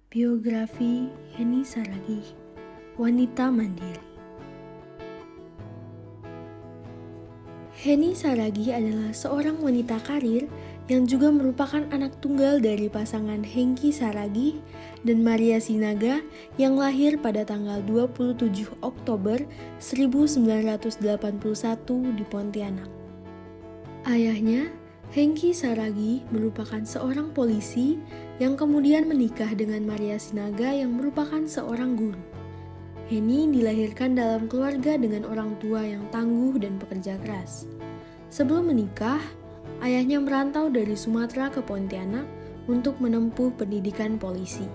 Biografi Heni Saragih, wanita mandiri. Heni Saragih adalah seorang wanita karir yang juga merupakan anak tunggal dari pasangan Hengki Saragih dan Maria Sinaga yang lahir pada tanggal 27 Oktober 1981 di Pontianak. Ayahnya, Hengki Saragih, merupakan seorang polisi yang kemudian menikah dengan Maria Sinaga yang merupakan seorang guru. Heni dilahirkan dalam keluarga dengan orang tua yang tangguh dan pekerja keras. Sebelum menikah, ayahnya merantau dari Sumatera ke Pontianak untuk menempuh pendidikan polisi.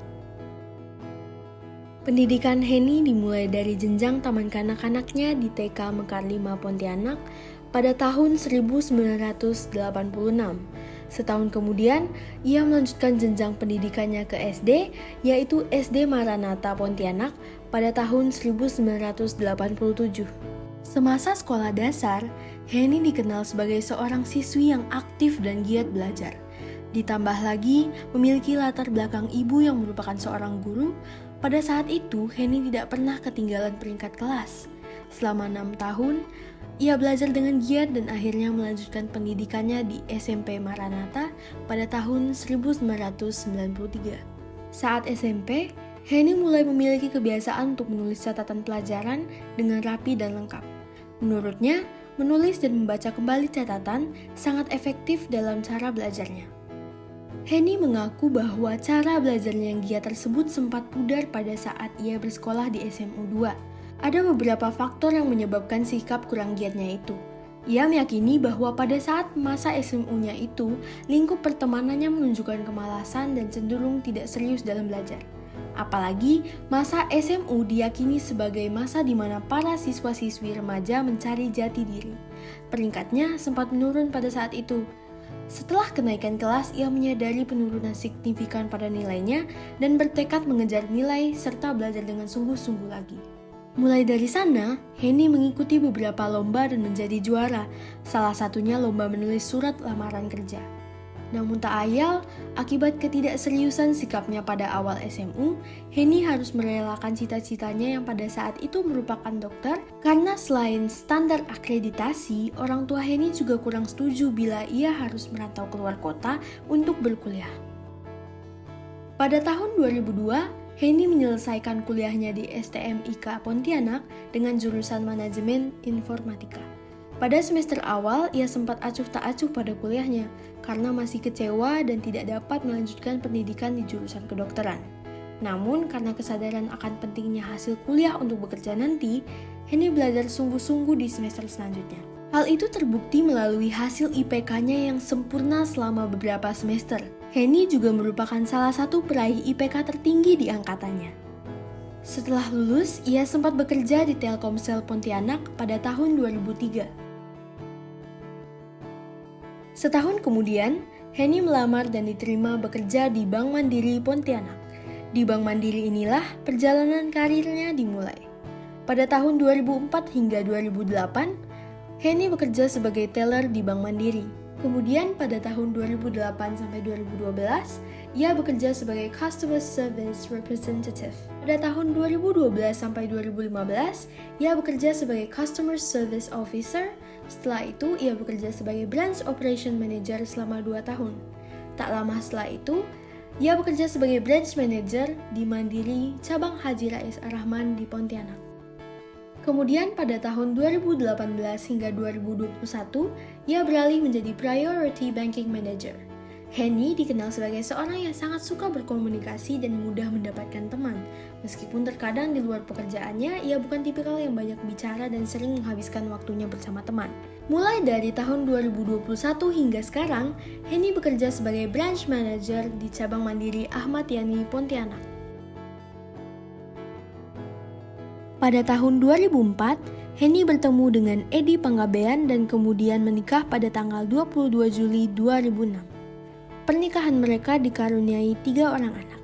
Pendidikan Heni dimulai dari jenjang taman kanak-kanaknya di TK Mekar 5 Pontianak pada tahun 1986. Setahun kemudian, ia melanjutkan jenjang pendidikannya ke SD, yaitu SD Maranatha Pontianak pada tahun 1987. Semasa sekolah dasar, Heni dikenal sebagai seorang siswi yang aktif dan giat belajar. Ditambah lagi, memiliki latar belakang ibu yang merupakan seorang guru. Pada saat itu, Heni tidak pernah ketinggalan peringkat kelas. Selama 6 tahun, ia belajar dengan giat dan akhirnya melanjutkan pendidikannya di SMP Maranatha pada tahun 1993. Saat SMP, Heni mulai memiliki kebiasaan untuk menulis catatan pelajaran dengan rapi dan lengkap. Menurutnya, menulis dan membaca kembali catatan sangat efektif dalam cara belajarnya. Heni mengaku bahwa cara belajarnya yang giat tersebut sempat pudar pada saat ia bersekolah di SMU 2. Ada beberapa faktor yang menyebabkan sikap kurang giatnya itu. Ia meyakini bahwa pada saat masa SMU-nya itu, lingkup pertemanannya menunjukkan kemalasan dan cenderung tidak serius dalam belajar. Apalagi, masa SMU diyakini sebagai masa di mana para siswa-siswi remaja mencari jati diri. Peringkatnya sempat menurun pada saat itu. Setelah kenaikan kelas, ia menyadari penurunan signifikan pada nilainya dan bertekad mengejar nilai serta belajar dengan sungguh-sungguh lagi. Mulai dari sana, Heni mengikuti beberapa lomba dan menjadi juara, salah satunya lomba menulis surat lamaran kerja. Namun tak ayal, akibat ketidakseriusan sikapnya pada awal SMU, Heni harus merelakan cita-citanya yang pada saat itu merupakan dokter, karena selain standar akreditasi, orang tua Heni juga kurang setuju bila ia harus merantau keluar kota untuk berkuliah. Pada tahun 2002, Heni menyelesaikan kuliahnya di STMIK Pontianak dengan jurusan Manajemen Informatika. Pada semester awal, ia sempat acuh tak acuh pada kuliahnya karena masih kecewa dan tidak dapat melanjutkan pendidikan di jurusan kedokteran. Namun, karena kesadaran akan pentingnya hasil kuliah untuk bekerja nanti, Heni belajar sungguh-sungguh di semester selanjutnya. Hal itu terbukti melalui hasil IPK-nya yang sempurna selama beberapa semester. Heni juga merupakan salah satu peraih IPK tertinggi di angkatannya. Setelah lulus, ia sempat bekerja di Telkomsel Pontianak pada tahun 2003. Setahun kemudian, Heni melamar dan diterima bekerja di Bank Mandiri Pontianak. Di Bank Mandiri inilah perjalanan karirnya dimulai. Pada tahun 2004 hingga 2008, Heni bekerja sebagai teller di Bank Mandiri. Kemudian pada tahun 2008 sampai 2012, ia bekerja sebagai Customer Service Representative. Pada tahun 2012 sampai 2015, ia bekerja sebagai Customer Service Officer. Setelah itu, ia bekerja sebagai Branch Operation Manager selama 2 tahun. Tak lama setelah itu, ia bekerja sebagai Branch Manager di Mandiri Cabang Haji Rais Ar-Rahman di Pontianak. Kemudian pada tahun 2018 hingga 2021, ia beralih menjadi Priority Banking Manager. Heni dikenal sebagai seorang yang sangat suka berkomunikasi dan mudah mendapatkan teman. Meskipun terkadang di luar pekerjaannya, ia bukan tipikal yang banyak bicara dan sering menghabiskan waktunya bersama teman. Mulai dari tahun 2021 hingga sekarang, Heni bekerja sebagai Branch Manager di Cabang Mandiri Ahmad Yani Pontianak. Pada tahun 2004, Heni bertemu dengan Edi Panggabean dan kemudian menikah pada tanggal 22 Juli 2006. Pernikahan mereka dikaruniai 3 orang anak.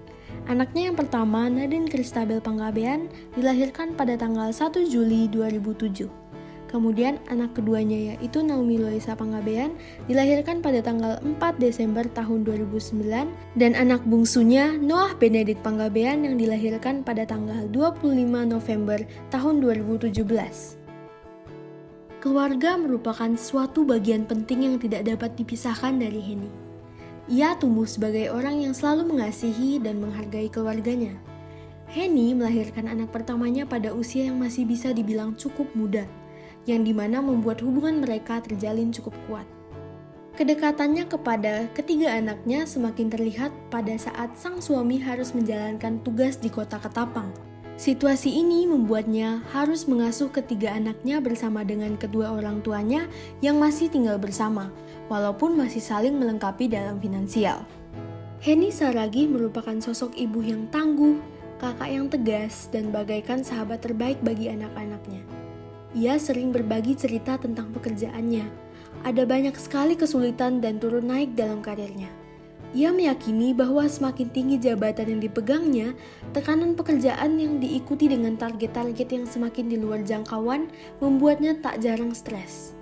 Anaknya yang pertama, Nadine Christabel Panggabean, dilahirkan pada tanggal 1 Juli 2007. Kemudian anak keduanya yaitu Naomi Loisa Panggabean dilahirkan pada tanggal 4 Desember tahun 2009 dan anak bungsunya Noah Benedict Panggabean yang dilahirkan pada tanggal 25 November tahun 2017. Keluarga merupakan suatu bagian penting yang tidak dapat dipisahkan dari Henny. Ia tumbuh sebagai orang yang selalu mengasihi dan menghargai keluarganya. Henny melahirkan anak pertamanya pada usia yang masih bisa dibilang cukup muda, yang dimana membuat hubungan mereka terjalin cukup kuat. Kedekatannya kepada ketiga anaknya semakin terlihat pada saat sang suami harus menjalankan tugas di kota Ketapang. Situasi ini membuatnya harus mengasuh ketiga anaknya bersama dengan kedua orang tuanya yang masih tinggal bersama, walaupun masih saling melengkapi dalam finansial. Henny Saragih merupakan sosok ibu yang tangguh, kakak yang tegas, dan bagaikan sahabat terbaik bagi anak-anaknya. Ia sering berbagi cerita tentang pekerjaannya. Ada banyak sekali kesulitan dan turun naik dalam karirnya. Ia meyakini bahwa semakin tinggi jabatan yang dipegangnya, tekanan pekerjaan yang diikuti dengan target-target yang semakin di luar jangkauan membuatnya tak jarang stres.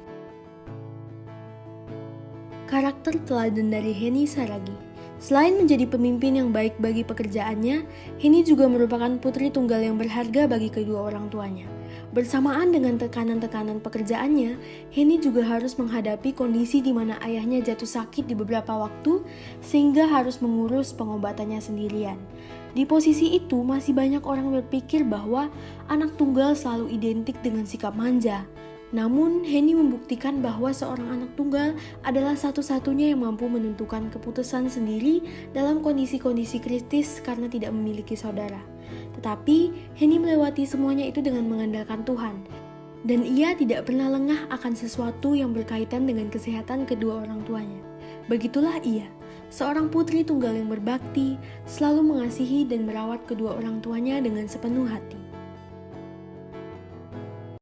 Karakter teladan dari Henny Saragih. Selain menjadi pemimpin yang baik bagi pekerjaannya, Henny juga merupakan putri tunggal yang berharga bagi kedua orang tuanya. Bersamaan dengan tekanan-tekanan pekerjaannya, Henny juga harus menghadapi kondisi di mana ayahnya jatuh sakit di beberapa waktu sehingga harus mengurus pengobatannya sendirian. Di posisi itu masih banyak orang berpikir bahwa anak tunggal selalu identik dengan sikap manja. Namun, Henny membuktikan bahwa seorang anak tunggal adalah satu-satunya yang mampu menentukan keputusan sendiri dalam kondisi-kondisi kritis karena tidak memiliki saudara. Tetapi, Henny melewati semuanya itu dengan mengandalkan Tuhan. Dan ia tidak pernah lengah akan sesuatu yang berkaitan dengan kesehatan kedua orang tuanya. Begitulah ia, seorang putri tunggal yang berbakti, selalu mengasihi dan merawat kedua orang tuanya dengan sepenuh hati.